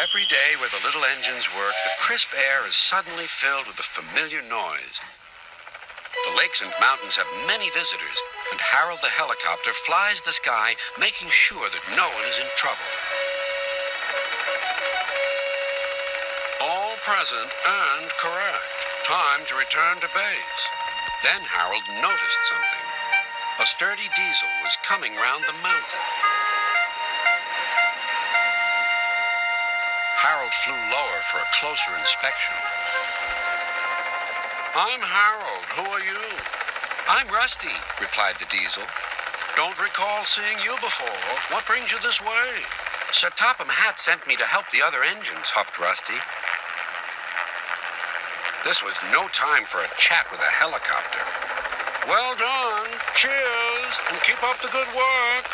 Every day where the little engines work, the crisp air is suddenly filled with a familiar noise. The lakes and mountains have many visitors, and Harold the helicopter flies the sky, making sure that no one is in trouble. All present and correct. Time to return to base. Then Harold noticed something. A sturdy diesel was coming round the mountain. Harold flew lower for a closer inspection. I'm Harold. Who are you? I'm Rusty, replied the diesel. Don't recall seeing you before. What brings you this way? Sir Topham Hatt sent me to help the other engines, huffed Rusty. This was no time for a chat with a helicopter. Well done. Cheers, and keep up the good work.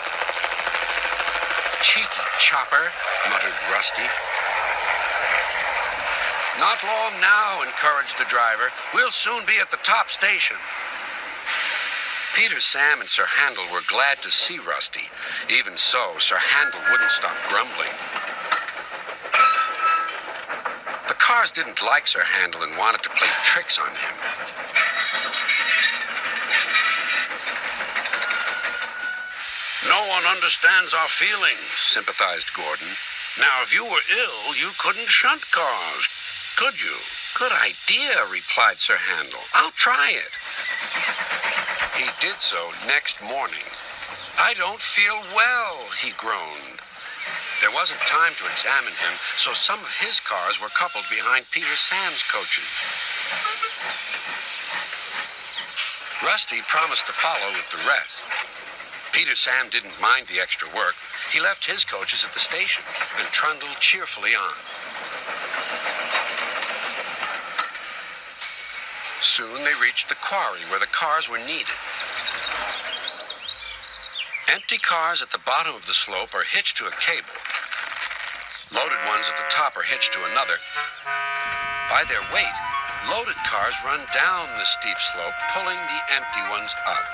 Cheeky chopper, muttered Rusty. Not long now, encouraged the driver. We'll soon be at the top station. Peter, Sam, and Sir Handel were glad to see Rusty. Even so, Sir Handel wouldn't stop grumbling. The cars didn't like Sir Handel and wanted to play tricks on him. No one understands our feelings, sympathized Gordon. Now, if you were ill, you couldn't shunt cars, could you? Good idea, replied Sir Handel. I'll try it. He did so next morning. I don't feel well, he groaned. There wasn't time to examine him, so some of his cars were coupled behind Peter Sam's coaches. Rusty promised to follow with the rest. Peter Sam didn't mind the extra work. He left his coaches at the station and trundled cheerfully on. Soon they reached the quarry where the cars were needed. Empty cars at the bottom of the slope are hitched to a cable. Loaded ones at the top are hitched to another. By their weight, loaded cars run down the steep slope, pulling the empty ones up.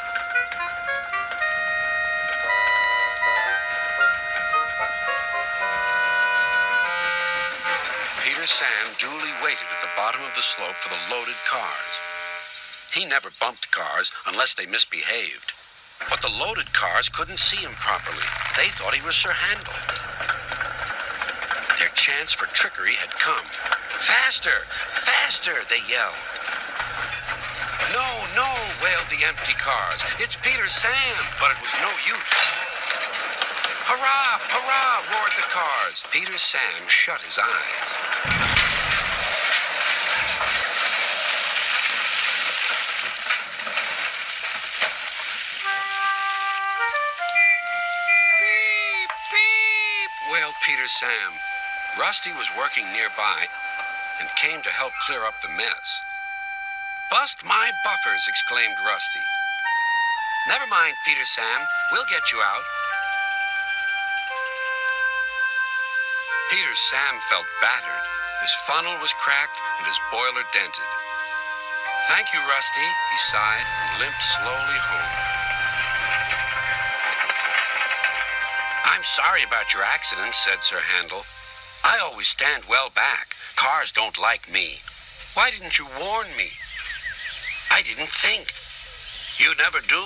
Peter Sam duly waited at the bottom of the slope for the loaded cars. He never bumped cars unless they misbehaved. But the loaded cars couldn't see him properly. They thought he was Sir Handel. Their chance for trickery had come. Faster! Faster! They yelled. No, no, wailed the empty cars. It's Peter Sam! But it was no use. Hurrah! Hurrah! Roared the cars. Peter Sam shut his eyes. Peter Sam. Rusty was working nearby and came to help clear up the mess. Bust my buffers, exclaimed Rusty. Never mind, Peter Sam. We'll get you out. Peter Sam felt battered. His funnel was cracked and his boiler dented. Thank you, Rusty, he sighed and limped slowly home. I'm sorry about your accident, said Sir Handel. I always stand well back. Cars don't like me. Why didn't you warn me? I didn't think. You never do.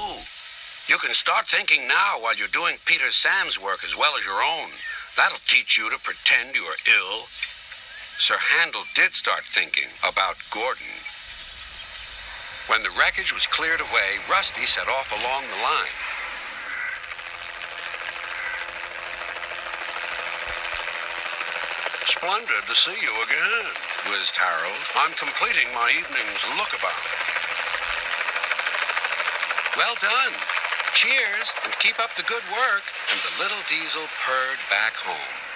You can start thinking now while you're doing Peter Sam's work as well as your own. That'll teach you to pretend you are ill. Sir Handel did start thinking about Gordon. When the wreckage was cleared away, Rusty set off along the line. Splendid to see you again, whizzed Harold. I'm completing my evening's lookabout. Well done. Cheers, and keep up the good work. And the little diesel purred back home.